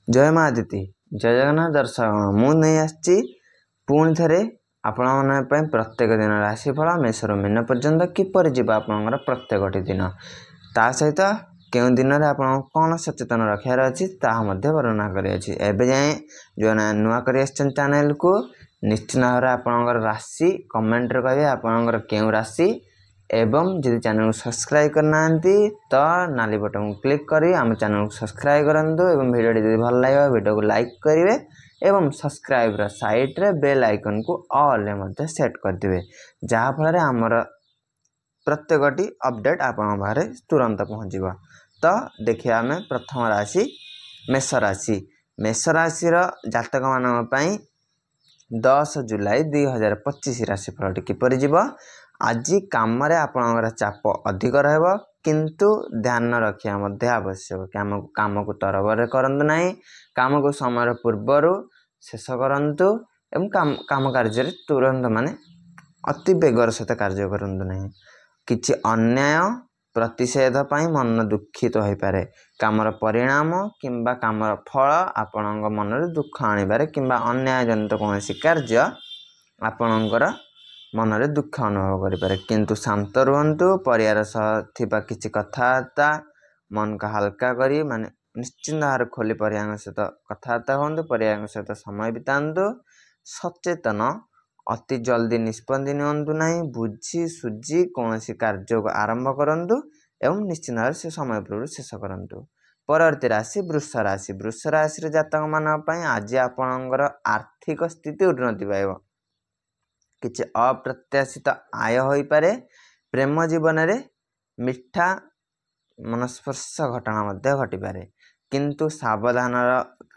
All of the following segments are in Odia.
जय माँ अदिति जय जगन्नाथ दर्शक मु नहीं आसी पुणी थे आपण मन प्रत्येक दिन राशिफल मेषर मीन पर्यंत किपर जी आपंकर प्रत्येक दिन ता सहित केउं दिन में आप कौन सचेतन रखार अच्छी वर्णना कर जाए जो नुआ कर चैनल को निश्चित भाव में आपंकर राशि कमेंट कहे आपंकर केउं राशि एवं जदि चैनल को सब्सक्राइब करना तो नाली बटन को क्लिक करी आम चैनल को सब्सक्राइब करंतु एवं वीडियो जदि भल लगे वीडियो को लाइक करेंगे एवं सब्सक्राइब साइड रे बेल आइकन को ऑल रे मध्य सेट कर देबे जहाँ फल आमर प्रत्येकटी अपडेट आपण बाहर तुरंत पहुँचब। तो देखिए आम प्रथम राशि मेष राशि। मेष राशि जातक मान 10 जुलाई 2025 राशिफल किपर जीव। आज काम आपणकर चाप अधिक रहिबो किंतु ध्यान रखिया आवश्यक काम को तरबर करंतु नहीं काम को समय पूर्वर शेष करंतु एवं काम कार्य तुरंत माने अति बेगर सहित कार्य करंतु नहीं किछि अन्याय प्रतिषेध पाई मन दुखित हो पारे कामर परिणाम किंबा कामर फल आपणक मन रे दुख आनिबारे किंबा अन्याय जनित कौन कार्य आपणकर मन रे दुख अनुभव करें किंतु शांत रुहतु परिवार सह थिबा किछि कथाबार्ता मन का हल्का करी माने निश्चिंत भाव खोली परिवार सहित कथबार्ता हूँ परिवार सहित समय बितातु सचेतन अति जल्दी निष्पत्ति नियंतु नहीं बुझी सुझी कौन कार्य को आरंभ करंतु एवं निश्चित भाव से समय पूर्व शेष करंतु। परवर्ती राशि वृष राशि। वृष राशि जातक मान आज आपणकर आर्थिक स्थिति उन्नति पाइब किछि अप्रत्याशित आय हो पारे प्रेम जीवन रे मिठा मनस्पर्श घटना मध्य घटी पारे किंतु सावधान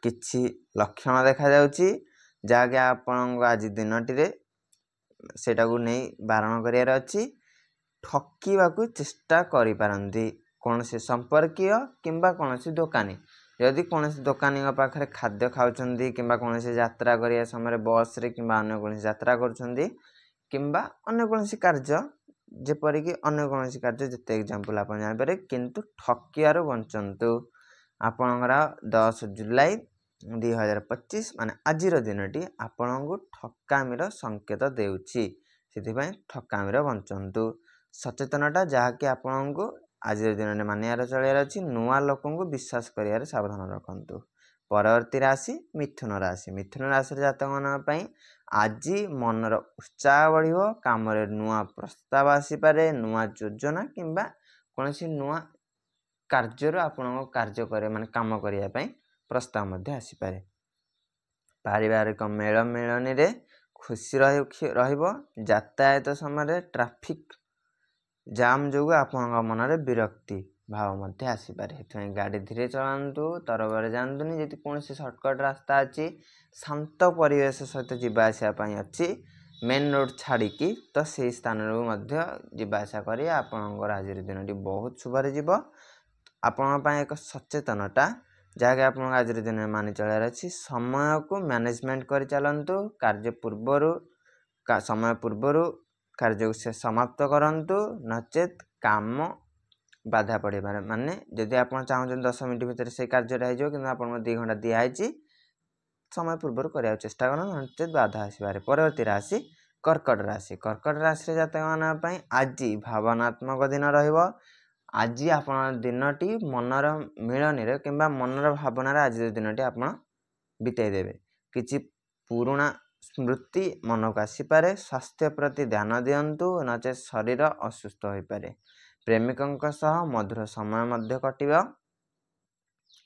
किछि लक्षण देखा जाउछि जहाँकि आपण आज दिनटी सेटा को नहीं बारण करियार अच्छी ठकिबा को चेष्टा करि पारंती कौन से संपर्कीय किंबा कौन से दुकानी यदि कौन से दुकानी पाखरे खाद्य खाउछंदी किंबा कौन से यात्रा करिया समय बस रे किंबा अन्य कौन से यात्रा करुछंदी किंबा अन्य कौन से कार्य जेपरिक अन्य कौन से कार्य जिते एग्जांपल आप जानिपारे किंतु ठकियार बंचंतु। आपणकर 10 जुलाई 2025 माने आजिर दिनटी आपण को ठकामीर संकेत देउछि से ठकामीर बंचंतु। सचेतनता जहाँकि आपण को आज दिन मानियार चलियार अच्छी नुआ लोक को विश्वास करियार सावधान रखंतु। परवर्ती राशि मिथुन राशि। मिथुन राशि जातक मान आज मनर उत्साह बढ़िबो काम रे नुआ प्रस्ताव आसीपारे नुआ योजना किंबा कौन नुआ कार्य आपण कार्य करे माने काम करिया पई प्रस्ताव मध्य आसीपारे। पारिवारिक मेल मिलनी रे खुशी रहिबो यातायात समय ट्रैफिक जाम जो आपण मन रे विरक्ति भाव मध्य आसीपारे गाड़ी धीरे चलांतु तरबर जातुनि यदि कौन सर्टकट रास्ता अच्छी शांत परिवेश सहित जीवा आसा अच्छी मेन रोड छाड़िकी तो से स्थान जीवासा कर आपणकर आज दिन बहुत शुभरे जीव। आपण एक सचेतनता जहाँकि आप आज दिन मानि चलार अच्छी समय को मैनेजमेंट कर चलतु कार्य पूर्वर समय पूर्वर कार्य को से समाप्त करंतु नचेत काम बाधा पड़े माने जदि आप चाहते 10 मिनट भितर से कार्य हो कि आप 2 घंटा दिखाई समय पूर्व करने चेष्टा कर नचेत बाधा आसपे। परवर्ती राशि कर्कट राशि। कर्कट राशि जातक मान आज भावनात्मक दिन रहिबो आज आप दिनटी मनर मिलनी रे किंबा मनर भावनार आज दिनटी आप बिताई देवे किछि पुराणा स्मृति मन को आसीपारे स्वास्थ्य प्रति ध्यान दियंतु नचे शरीर असुस्थ हो पारे प्रेमिकों सह मधुर समय मध्य कटिबा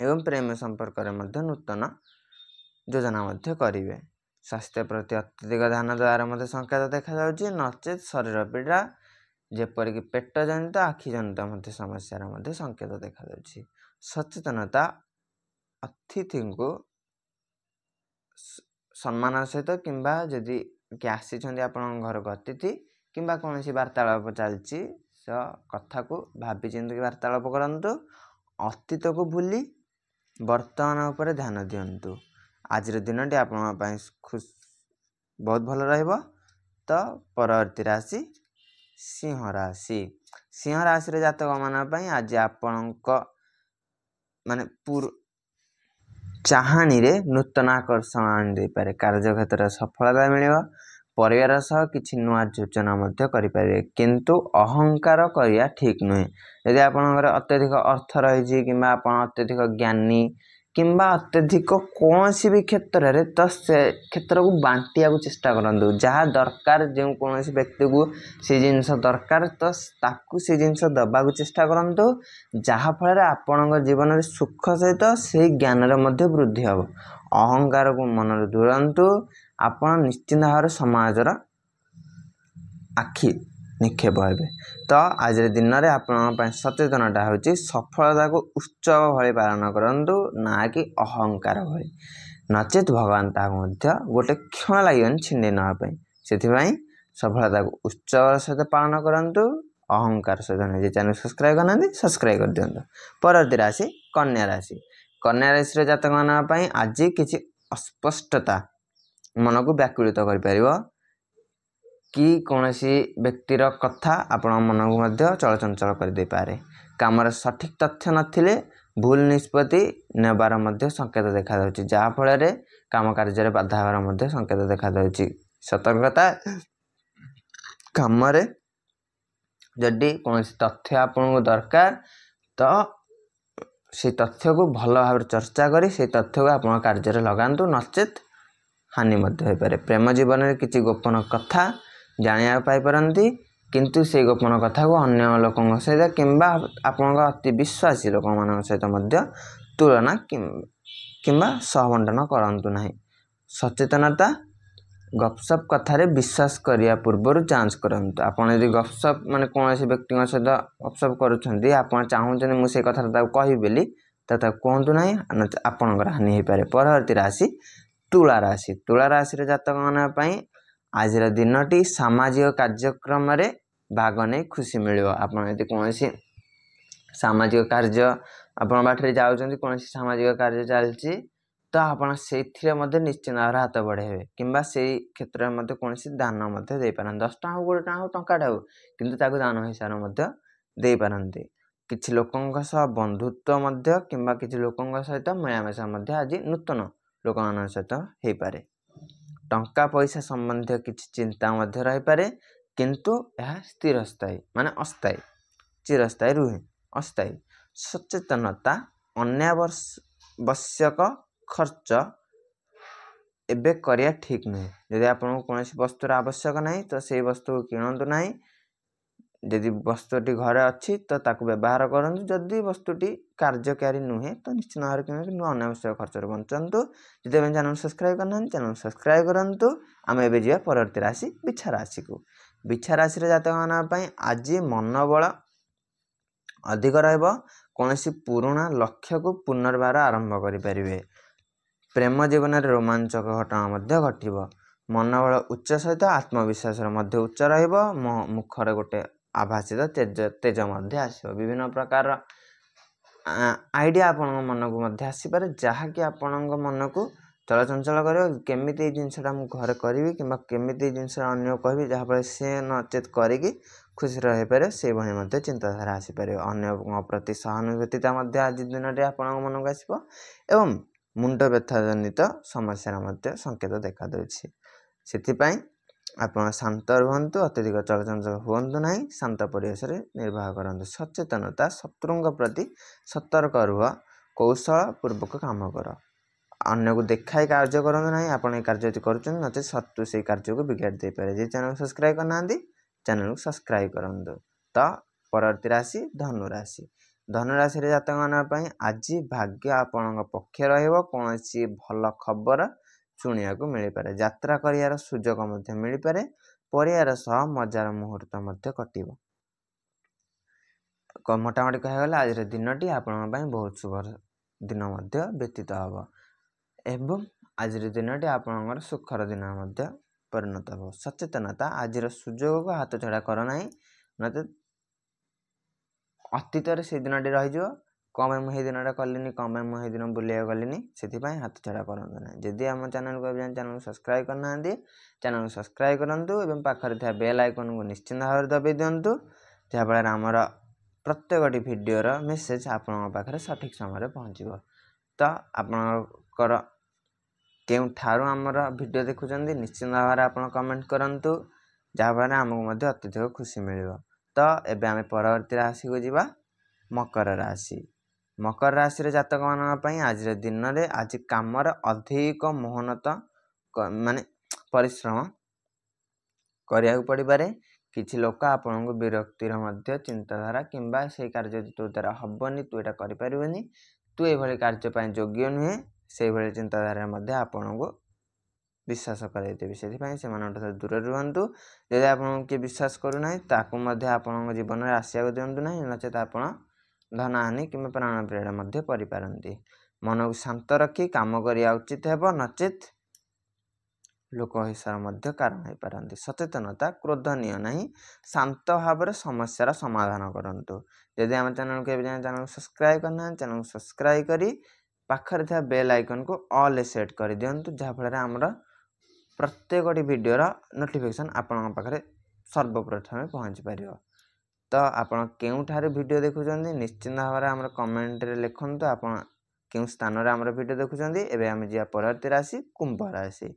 एवं प्रेम संपर्क रे मध्य नूतन योजना मध्य करिवे। स्वास्थ्य प्रति अत्यधिक ध्यान द्वारा मध्य संकेत देखा जाउछि नचेत शरीर पीड़ा जेपरिक पेट जनित आखि जनित मध्य समस्या मध्य संकेत देखा जाउछि। सचेतनता अतिथि को सम्मान सहित किंबा जदि कि आसी आप घर को अतिथि किंबा कौन वार्तालाप चलती कथा को भावी चिंतित वार्तालाप करंतु अतीत को भूली वर्तमान उपर ध्यान दियंतु। आज दिनटी आप खुश बहुत भल रहिबो। तो परवर्ती राशि सिंह राशि। सिंह राशि जातक मान आज आपण माने ଚାହାଣୀରେ ନୂତନ ଆକର୍ଷଣ ଆଣିଦେଇପାରେ। କାର୍ଯ୍ୟକ୍ଷେତ୍ରରେ ସଫଳତା ମିଳିବ। ପରିବାର ସହ କିଛି ନୂଆ ଯୋଜନା ମଧ୍ୟ କରିପାରିବେ, କିନ୍ତୁ ଅହଙ୍କାର କରିବା ଠିକ୍ ନୁହେଁ। ଯଦି ଆପଣଙ୍କର ଅତ୍ୟଧିକ ଅର୍ଥ ରହିଛି କିମ୍ବା ଆପଣ ଅତ୍ୟଧିକ ଜ୍ଞାନୀ କିମ୍ବା ଅତ୍ୟଧିକ କୌଣସି ବି କ୍ଷେତ୍ରରେ, ତ ସେ କ୍ଷେତ୍ରକୁ ବାଣ୍ଟିବାକୁ ଚେଷ୍ଟା କରନ୍ତୁ। ଯାହା ଦରକାର, ଯେଉଁ କୌଣସି ବ୍ୟକ୍ତିକୁ ସେ ଜିନିଷ ଦରକାର, ତ ତାକୁ ସେ ଜିନିଷ ଦେବାକୁ ଚେଷ୍ଟା କରନ୍ତୁ, ଯାହାଫଳରେ ଆପଣଙ୍କ ଜୀବନରେ ସୁଖ ସହିତ ସେଇ ଜ୍ଞାନରେ ମଧ୍ୟ ବୃଦ୍ଧି ହେବ। ଅହଙ୍କାରକୁ ମନରୁ ଦୂରନ୍ତୁ। ଆପଣ ନିଶ୍ଚିନ୍ତ ଭାବରେ ସମାଜର ଆଖି ନିକ୍ଷେପ ହେବେ। ତ ଆଜିର ଦିନରେ ଆପଣଙ୍କ ପାଇଁ ସଚେତନତା ହେଉଛି ସଫଳତାକୁ ଉତ୍ସବ ଭଳି ପାଳନ କରନ୍ତୁ, ନା କି ଅହଙ୍କାର ଭଳି। ନଚେତ୍ ଭଗବାନ ତାହାକୁ ମଧ୍ୟ ଗୋଟେ କ୍ଷଣ ଲାଗିବନି ଛିଣ୍ଡେଇ ନେବା ପାଇଁ। ସେଥିପାଇଁ ସଫଳତାକୁ ଉତ୍ସବର ସହିତ ପାଳନ କରନ୍ତୁ, ଅହଙ୍କାର ସହିତ ନୁହେଁ। ଯେ ଚ୍ୟାନେଲ ସବସ୍କ୍ରାଇବ୍ କରିନାହାନ୍ତି ସବସ୍କ୍ରାଇବ୍ କରିଦିଅନ୍ତୁ। ପରବର୍ତ୍ତୀ ରାଶି କନ୍ୟା ରାଶି। କନ୍ୟା ରାଶିର ଜାତକମାନଙ୍କ ପାଇଁ ଆଜି କିଛି ଅସ୍ପଷ୍ଟତା ମନକୁ ବ୍ୟାକୁଳିତ କରିପାରିବ, କି କୌଣସି ବ୍ୟକ୍ତିର କଥା ଆପଣଙ୍କ ମନକୁ ମଧ୍ୟ ଚଳଚଞ୍ଚଳ କରିଦେଇପାରେ। କାମରେ ସଠିକ୍ ତଥ୍ୟ ନଥିଲେ ଭୁଲ ନିଷ୍ପତ୍ତି ନେବାର ମଧ୍ୟ ସଂକେତ ଦେଖାଯାଉଛି, ଯାହାଫଳରେ କାମ କାର୍ଯ୍ୟରେ ବାଧା ହେବାର ମଧ୍ୟ ସଂକେତ ଦେଖାଯାଉଛି। ସତର୍କତା। କାମରେ ଯଦି କୌଣସି ତଥ୍ୟ ଆପଣଙ୍କୁ ଦରକାର, ତ সেই ତଥ୍ୟକୁ ଭଲ ଭାବରେ ଚର୍ଚ୍ଚା କରି সেই ତଥ୍ୟକୁ ଆପଣଙ୍କ କାର୍ଯ୍ୟରେ ଲଗାନ୍ତୁ, ନଚେତ୍ ହାନି ମଧ୍ୟ ହୋଇପାରେ। ପ୍ରେମ ଜୀବନରେ କିଛି ଗୋପନ କଥା ଜାଣିବାକୁ ପାଇପାରନ୍ତି, କିନ୍ତୁ ସେହି ଗୋପନ କଥାକୁ ଅନ୍ୟ ଲୋକଙ୍କ ସହିତ କିମ୍ବା ଆପଣଙ୍କ ଅତି ବିଶ୍ୱାସୀ ଲୋକମାନଙ୍କ ସହିତ ମଧ୍ୟ ତୁଳନା କିମ୍ବା ସହବଣ୍ଟନ କରନ୍ତୁ ନାହିଁ। ସଚେତନତା। ଗପସପ୍ କଥାରେ ବିଶ୍ୱାସ କରିବା ପୂର୍ବରୁ ଯାଞ୍ଚ କରନ୍ତୁ। ଆପଣ ଯଦି ଗପସପ୍ କୌଣସି ବ୍ୟକ୍ତିଙ୍କ ସହିତ ଗପସପ୍ କରୁଛନ୍ତି, ଆପଣ ଚାହୁଁଛନ୍ତି ମୁଁ ସେଇ କଥାଟା ତାକୁ କହିବି ବୋଲି, ତ ତାକୁ କୁହନ୍ତୁ ନାହିଁ, ଆପଣଙ୍କର ହାନି ହୋଇପାରେ। ପରବର୍ତ୍ତୀ ରାଶି ତୁଳା ରାଶି। ତୁଳା ରାଶିର ଜାତକମାନଙ୍କ ପାଇଁ ଆଜିର ଦିନଟି ସାମାଜିକ କାର୍ଯ୍ୟକ୍ରମରେ ଭାଗ ନେଇ ଖୁସି ମିଳିବ। ଆପଣ ଯଦି କୌଣସି ସାମାଜିକ କାର୍ଯ୍ୟ ଆପଣ ବାଟରେ ଯାଉଛନ୍ତି, କୌଣସି ସାମାଜିକ କାର୍ଯ୍ୟ ଚାଲିଛି, ତ ଆପଣ ସେଇଥିରେ ମଧ୍ୟ ନିଶ୍ଚିନ୍ତ ଭାବରେ ହାତ ବଢ଼େଇବେ, କିମ୍ବା ସେଇ କ୍ଷେତ୍ରରେ ମଧ୍ୟ କୌଣସି ଦାନ ମଧ୍ୟ ଦେଇପାରନ୍ତି। 10 ଟଙ୍କା ହଉ, 20 ଟଙ୍କା ହଉ, ଟଙ୍କାଟେ ହଉ, କିନ୍ତୁ ତାକୁ ଦାନ ହିସାବରେ ମଧ୍ୟ ଦେଇପାରନ୍ତି। କିଛି ଲୋକଙ୍କ ସହ ବନ୍ଧୁତ୍ୱ ମଧ୍ୟ କିମ୍ବା କିଛି ଲୋକଙ୍କ ସହିତ ମିଳାମିଶା ମଧ୍ୟ ଆଜି ନୂତନ ଲୋକମାନଙ୍କ ସହିତ ହେଇପାରେ। ଟଙ୍କା ପଇସା ସମ୍ବନ୍ଧୀୟ କିଛି ଚିନ୍ତା ମଧ୍ୟ ରହିପାରେ, କିନ୍ତୁ ଏହା ସ୍ଥିରସ୍ଥାୟୀ ଅସ୍ଥାୟୀ। ଚିରସ୍ଥାୟୀ ରୁହେ, ଅସ୍ଥାୟୀ। ସଚେତନତା। ଅନାବଶ୍ୟକ ଖର୍ଚ୍ଚ ଏବେ କରିବା ଠିକ୍ ନୁହେଁ। ଯଦି ଆପଣଙ୍କୁ କୌଣସି ବସ୍ତୁର ଆବଶ୍ୟକ ନାହିଁ, ତ ସେଇ ବସ୍ତୁକୁ କିଣନ୍ତୁ ନାହିଁ। ଯଦି ବସ୍ତୁଟି ଘରେ ଅଛି, ତ ତାକୁ ବ୍ୟବହାର କରନ୍ତୁ। ଯଦି ବସ୍ତୁଟି କାର୍ଯ୍ୟକାରୀ ନୁହେଁ, ତ ନିଶ୍ଚିତ ଭାବରେ କିଣନ୍ତୁ, କିନ୍ତୁ ଅନାବଶ୍ୟକ ଖର୍ଚ୍ଚରୁ ବଞ୍ଚନ୍ତୁ। ଯଦି ଆପଣ ଚ୍ୟାନେଲ୍ ସବସ୍କ୍ରାଇବ୍ କରିନାହାନ୍ତି, ଚ୍ୟାନେଲ୍ ସବସ୍କ୍ରାଇବ୍ କରନ୍ତୁ। ଆମେ ଏବେ ଯିବା ପରବର୍ତ୍ତୀ ରାଶି ବିଛା ରାଶିକୁ। ବିଛା ରାଶିର ଜାତକମାନଙ୍କ ପାଇଁ ଆଜି ମନୋବଳ ଅଧିକ ରହିବ। କୌଣସି ପୁରୁଣା ଲକ୍ଷ୍ୟକୁ ପୁନର୍ବାର ଆରମ୍ଭ କରିପାରିବେ। ପ୍ରେମ ଜୀବନରେ ରୋମାଞ୍ଚକ ଘଟଣା ମଧ୍ୟ ଘଟିବ। ମନୋବଳ ଉଚ୍ଚ ସହିତ ଆତ୍ମବିଶ୍ୱାସର ମଧ୍ୟ ଉଚ୍ଚ ରହିବ। ମୁଖରେ ଗୋଟେ ଆଭାସିତ ତେଜ ମଧ୍ୟ ଆସିବ। ବିଭିନ୍ନ ପ୍ରକାରର ଆଇଡ଼ିଆ ଆପଣଙ୍କ ମନକୁ ମଧ୍ୟ ଆସିପାରେ, ଯାହାକି ଆପଣଙ୍କ ମନକୁ ଚଳଚଞ୍ଚଳ କରିବ। କେମିତି ଏଇ ଜିନିଷଟା ମୁଁ ଘରେ କରିବି, କିମ୍ବା କେମିତି ଏଇ ଜିନିଷଟା ଅନ୍ୟକୁ କହିବି, ଯାହାଫଳରେ ସେ ନଚେତ୍ କରିକି ଖୁସିରେ ରହିପାରିବ, ସେଇଭଳି ମଧ୍ୟ ଚିନ୍ତାଧାରା ଆସିପାରିବ। ଅନ୍ୟଙ୍କ ପ୍ରତି ସହାନୁଭୂତିତା ମଧ୍ୟ ଆଜି ଦିନରେ ଆପଣଙ୍କ ମନକୁ ଆସିବ, ଏବଂ ମୁଣ୍ଡ ବ୍ୟଥା ଜନିତ ସମସ୍ୟାର ମଧ୍ୟ ସଂକେତ ଦେଖାଦେଉଛି। ସେଥିପାଇଁ ଆପଣ ଶାନ୍ତ ରୁହନ୍ତୁ, ଅତ୍ୟଧିକ ଚଳଚଞ୍ଚଳ ହୁଅନ୍ତୁ ନାହିଁ, ଶାନ୍ତ ପରିବେଶରେ ନିର୍ବାହ କରନ୍ତୁ। ସଚେତନତା। ଶତ୍ରୁଙ୍କ ପ୍ରତି ସତର୍କ ରୁହ, କୌଶଳ ପୂର୍ବକ କାମ କର। ଅନ୍ୟକୁ ଦେଖାଇ କାର୍ଯ୍ୟ କରନ୍ତୁ ନାହିଁ। ଆପଣ এই କାର୍ଯ୍ୟ ଯଦି କରୁଛନ୍ତି, ନଚେତ୍ ଶତ୍ରୁ ସେଇ କାର୍ଯ୍ୟକୁ ବିଗାଡ଼ି ଦେଇପାରେ। ଯଦି ଚ୍ୟାନେଲ୍ ସବସ୍କ୍ରାଇବ୍ କରିନାହାନ୍ତି, ଚ୍ୟାନେଲକୁ ସବସ୍କ୍ରାଇବ୍ କରନ୍ତୁ। ତ ପରବର୍ତ୍ତୀ ରାଶି ଧନୁ ରାଶି। ଧନୁ ରାଶିର ଜାତକମାନଙ୍କ ପାଇଁ ଆଜି ଭାଗ୍ୟ ଆପଣଙ୍କ ପକ୍ଷେ ରହିବ। କୌଣସି ଭଲ ଖବର ଶୁଣିବାକୁ ମିଳିପାରେ। ଯାତ୍ରା କରିବାର ସୁଯୋଗ ମଧ୍ୟ ମିଳିପାରେ। ପରିବାର ସହ ମଜାର ମୁହୂର୍ତ୍ତ ମଧ୍ୟ କଟିବ। ମୋଟାମୋଟି କହିବାକୁ ଗଲେ ଆଜିର ଦିନଟି ଆପଣଙ୍କ ପାଇଁ ବହୁତ ଶୁଭ ଦିନ ମଧ୍ୟ ବ୍ୟତୀତ ହେବ, ଏବଂ ଆଜିର ଦିନଟି ଆପଣଙ୍କର ସୁଖର ଦିନ ମଧ୍ୟ ପରିଣତ ହେବ। ସଚେତନତା। ଆଜିର ସୁଯୋଗକୁ ହାତଛଡ଼ା କର ନାହିଁ, ନଚେତ୍ ଅତୀତରେ ସେଇ ଦିନଟି ରହିଯିବ। କ'ଣ ପାଇଁ ମୁଁ ସେଇ ଦିନଟା କଲିନି, କ'ଣ ପାଇଁ ମୁଁ ସେଇ ଦିନ ବୁଲିବାକୁ ଗଲିନି, ସେଥିପାଇଁ ହାତଛଡ଼ା କରନ୍ତୁ ନାହିଁ। ଯଦି ଆମ ଚ୍ୟାନେଲକୁ ଏବେ ଚ୍ୟାନେଲକୁ ସବସ୍କ୍ରାଇବ୍ କରିନାହାନ୍ତି, ଚ୍ୟାନେଲକୁ ସବସ୍କ୍ରାଇବ୍ କରନ୍ତୁ, ଏବଂ ପାଖରେ ଥିବା ବେଲ୍ ଆଇକନ୍କୁ ନିଶ୍ଚିନ୍ତ ଭାବରେ ଦବାଇ ଦିଅନ୍ତୁ, ଯାହାଫଳରେ ଆମର ପ୍ରତ୍ୟେକଟି ଭିଡ଼ିଓର ମେସେଜ୍ ଆପଣଙ୍କ ପାଖରେ ସଠିକ୍ ସମୟରେ ପହଞ୍ଚିବ। ତ ଆପଣଙ୍କ ଆପଣଙ୍କର କେଉଁଠାରୁ ଆମର ଭିଡ଼ିଓ ଦେଖୁଛନ୍ତି ନିଶ୍ଚିତ ଭାବରେ ଆପଣ କମେଣ୍ଟ କରନ୍ତୁ, ଯାହାଫଳରେ ଆମକୁ ମଧ୍ୟ ଅତ୍ୟଧିକ ଖୁସି ମିଳିବ। ତ ଏବେ ଆମେ ପରବର୍ତ୍ତୀ ରାଶିକୁ ଯିବା, ମକର ରାଶି। ମକର ରାଶିର ଜାତକମାନଙ୍କ ପାଇଁ ଆଜିର ଦିନରେ ଆଜି କାମରେ ଅଧିକ ମହନତ ମାନେ ପରିଶ୍ରମ କରିବାକୁ ପଡ଼ିପାରେ। କିଛି ଲୋକ ଆପଣଙ୍କୁ ବିରକ୍ତିର ମଧ୍ୟ ଚିନ୍ତାଧାରା କିମ୍ବା ସେଇ କାର୍ଯ୍ୟ ତୋ ଦ୍ୱାରା ହେବନି, ତୁ ଏଇଟା କରିପାରିବୁନି, ତୁ ଏଇଭଳି କାର୍ଯ୍ୟ ପାଇଁ ଯୋଗ୍ୟ ନୁହେଁ, ସେଇଭଳି ଚିନ୍ତାଧାରାରେ ମଧ୍ୟ ଆପଣଙ୍କୁ ବିଶ୍ୱାସ କରାଇଦେବି। ସେଥିପାଇଁ ସେମାନଙ୍କଠାରୁ ଦୂରରେ ରୁହନ୍ତୁ। ଯଦି ଆପଣଙ୍କୁ କିଏ ବିଶ୍ୱାସ କରୁନାହିଁ ତାକୁ ମଧ୍ୟ ଆପଣଙ୍କ ଜୀବନରେ ଆସିବାକୁ ଦିଅନ୍ତୁ ନାହିଁ, ନଚେତ୍ ଆପଣ ଧନହାନି କିମ୍ବା ପ୍ରାଣପ୍ରାଣ ମଧ୍ୟ କରିପାରନ୍ତି। ମନକୁ ଶାନ୍ତ ରଖି କାମ କରିବା ଉଚିତ ହେବ, ନଚେତ୍ ଲୋକ ହିସାବ ମଧ୍ୟ କାରଣ ହୋଇପାରନ୍ତି। ସଚେତନତା, କ୍ରୋଧ ନିଅ ନାହିଁ, ଶାନ୍ତ ଭାବରେ ସମସ୍ୟାର ସମାଧାନ କରନ୍ତୁ। ଯଦି ଆମ ଚ୍ୟାନେଲକୁ ଏବେ ଯାଏଁ ଚ୍ୟାନେଲକୁ ସବସ୍କ୍ରାଇବ୍ କରିନାହାନ୍ତି, ଚ୍ୟାନେଲକୁ ସବସ୍କ୍ରାଇବ୍ କରି ପାଖରେ ଥିବା ବେଲ୍ ଆଇକନ୍କୁ ଅଲ୍ରେ ସେଟ୍ କରିଦିଅନ୍ତୁ, ଯାହାଫଳରେ ଆମର ପ୍ରତ୍ୟେକଟି ଭିଡ଼ିଓର ନୋଟିଫିକେସନ୍ ଆପଣଙ୍କ ପାଖରେ ସର୍ବପ୍ରଥମେ ପହଞ୍ଚି ପାରିବ। ତ ଆପଣ କେଉଁଠାରୁ ଭିଡ଼ିଓ ଦେଖୁଛନ୍ତି ନିଶ୍ଚିନ୍ତ ଭାବରେ ଆମର କମେଣ୍ଟରେ ଲେଖନ୍ତୁ ଆପଣ କେଉଁ ସ୍ଥାନରେ ଆମର ଭିଡ଼ିଓ ଦେଖୁଛନ୍ତି। ଏବେ ଆମେ ଯିବା ପରବର୍ତ୍ତୀ ରାଶି, କୁମ୍ଭ ରାଶି।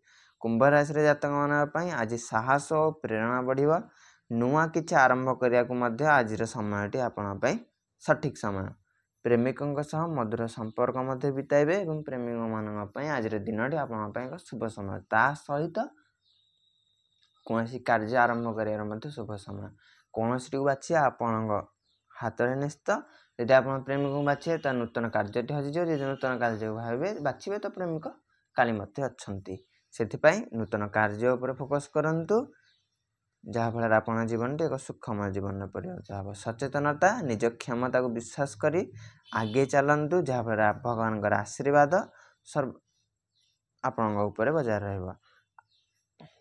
କୁମ୍ଭ ରାଶିର ଜାତକମାନଙ୍କ ପାଇଁ ଆଜି ସାହସ ଓ ପ୍ରେରଣା ବଢ଼ିବ। ନୂଆ କିଛି ଆରମ୍ଭ କରିବାକୁ ମଧ୍ୟ ଆଜିର ସମୟଟି ଆପଣଙ୍କ ପାଇଁ ସଠିକ୍ ସମୟ। ପ୍ରେମିକଙ୍କ ସହ ମଧୁର ସମ୍ପର୍କ ମଧ୍ୟ ବିତାଇବେ ଏବଂ ପ୍ରେମିକମାନଙ୍କ ପାଇଁ ଆଜିର ଦିନଟି ଆପଣଙ୍କ ପାଇଁ ଏକ ଶୁଭ ସମୟ। ତା ସହିତ କୌଣସି କାର୍ଯ୍ୟ ଆରମ୍ଭ କରିବାର ମଧ୍ୟ ଶୁଭ ସମୟ। କୌଣସିଟିକୁ ବାଛିବା ଆପଣଙ୍କ ହାତରେ ନ୍ୟସ୍ତ। ଯଦି ଆପଣ ପ୍ରେମିକଙ୍କୁ ବାଛିବେ ତ ନୂତନ କାର୍ଯ୍ୟଟି ହଜିଯିବ, ଯଦି ନୂତନ କାର୍ଯ୍ୟକୁ ବାଛିବେ ତ ପ୍ରେମିକ କାଲି ମଧ୍ୟ ଅଛନ୍ତି। ସେଥିପାଇଁ ନୂତନ କାର୍ଯ୍ୟ ଉପରେ ଫୋକସ୍ କରନ୍ତୁ, ଯାହାଫଳରେ ଆପଣଙ୍କ ଜୀବନଟି ଏକ ସୁଖମୟ ଜୀବନରେ ପରିଣତ ହେବ। ସଚେତନତା, ନିଜ କ୍ଷମତାକୁ ବିଶ୍ୱାସ କରି ଆଗେଇ ଚାଲନ୍ତୁ, ଯାହାଫଳରେ ଭଗବାନଙ୍କର ଆଶୀର୍ବାଦ ଆପଣଙ୍କ ଉପରେ ବଜାୟ ରହିବ।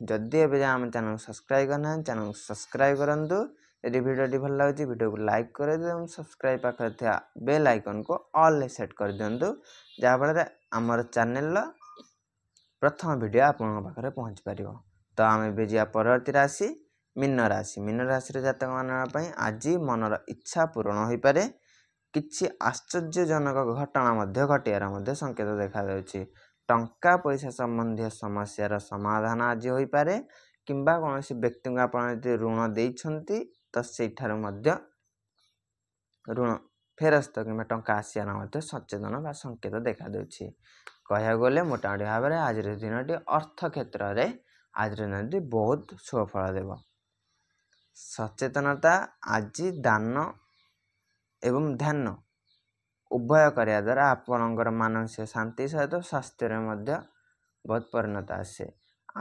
ଯଦି ଏବେ ଯାଏଁ ଆମ ଚ୍ୟାନେଲକୁ ସବସ୍କ୍ରାଇବ୍ କରିନାହାନ୍ତି, ଚ୍ୟାନେଲକୁ ସବସ୍କ୍ରାଇବ୍ କରନ୍ତୁ। ଯଦି ଭିଡ଼ିଓଟି ଭଲ ଲାଗୁଛି ଭିଡ଼ିଓକୁ ଲାଇକ୍ କରିଦିଅନ୍ତୁ ଏବଂ ସବସ୍କ୍ରାଇବ୍ ପାଖରେ ଥିବା ବେଲ୍ ଆଇକନ୍କୁ ଅଲ୍ରେ ସେଟ୍ କରିଦିଅନ୍ତୁ, ଯାହାଫଳରେ ଆମର ଚ୍ୟାନେଲର ପ୍ରଥମ ଭିଡ଼ିଓ ଆପଣଙ୍କ ପାଖରେ ପହଞ୍ଚି ପାରିବ। ତ ଆମେ ଏବେ ଯିବା ପରବର୍ତ୍ତୀ ରାଶି, ମୀନ ରାଶି। ମୀନ ରାଶିର ଜାତକମାନଙ୍କ ପାଇଁ ଆଜି ମନର ଇଚ୍ଛା ପୂରଣ ହୋଇପାରେ। କିଛି ଆଶ୍ଚର୍ଯ୍ୟଜନକ ଘଟଣା ମଧ୍ୟ ଘଟିବାର ମଧ୍ୟ ସଂକେତ ଦେଖାଯାଉଛି। ଟଙ୍କା ପଇସା ସମ୍ବନ୍ଧୀୟ ସମସ୍ୟାର ସମାଧାନ ଆଜି ହୋଇପାରେ, କିମ୍ବା କୌଣସି ବ୍ୟକ୍ତିଙ୍କୁ ଆପଣ ଯଦି ଋଣ ଦେଇଛନ୍ତି ତ ସେଇଠାରୁ ମଧ୍ୟ ଋଣ ଫେରସ୍ତ କିମ୍ବା ଟଙ୍କା ଆସିବାର ମଧ୍ୟ ସଚେତନ ବା ସଂକେତ ଦେଖାଦେଉଛି। କହିବାକୁ ଗଲେ ମୋଟାମୋଟି ଭାବରେ ଆଜିର ଦିନଟି ଅର୍ଥ କ୍ଷେତ୍ରରେ ଆଜିର ଦିନଟି ବହୁତ ସୁଫଳ ଦେବ। ସଚେତନତା, ଆଜି ଦାନ ଏବଂ ଧ୍ୟାନ ଉଭୟ କରିବା ଦ୍ୱାରା ଆପଣଙ୍କର ମାନସିକ ଶାନ୍ତି ସହିତ ସ୍ୱାସ୍ଥ୍ୟରେ ମଧ୍ୟ ବହୁତ ପରିଣତ ଆସେ।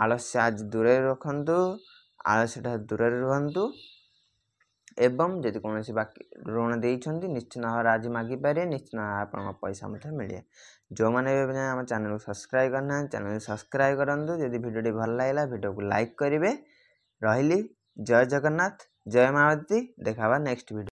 ଆଳସ୍ୟ ଆଜି ଦୂରରେ ରଖନ୍ତୁ, ଆଳସ୍ୟଠାରୁ ଦୂରରେ ରୁହନ୍ତୁ ଏବଂ ଯଦି କୌଣସି ବାକି ଋଣ ଦେଇଛନ୍ତି ନିଶ୍ଚିତ ଭାବରେ ଆଜି ମାଗିପାରିବେ, ନିଶ୍ଚିତ ଭାବରେ ଆପଣଙ୍କ ପଇସା ମଧ୍ୟ ମିଳିବ। ଯେଉଁମାନେ ଏବେ ଯାଏଁ ଆମ ଚ୍ୟାନେଲକୁ ସବସ୍କ୍ରାଇବ୍ କରିନାହାନ୍ତି ଚ୍ୟାନେଲକୁ ସବସ୍କ୍ରାଇବ୍ କରନ୍ତୁ। ଯଦି ଭିଡ଼ିଓଟି ଭଲ ଲାଗିଲା ଭିଡ଼ିଓକୁ ଲାଇକ୍ କରିବେ। ରହିଲି, ଜୟ ଜଗନ୍ନାଥ, ଜୟ ମାଳତୀ। ଦେଖା ହେବା ନେକ୍ସଟ ଭିଡ଼ିଓ।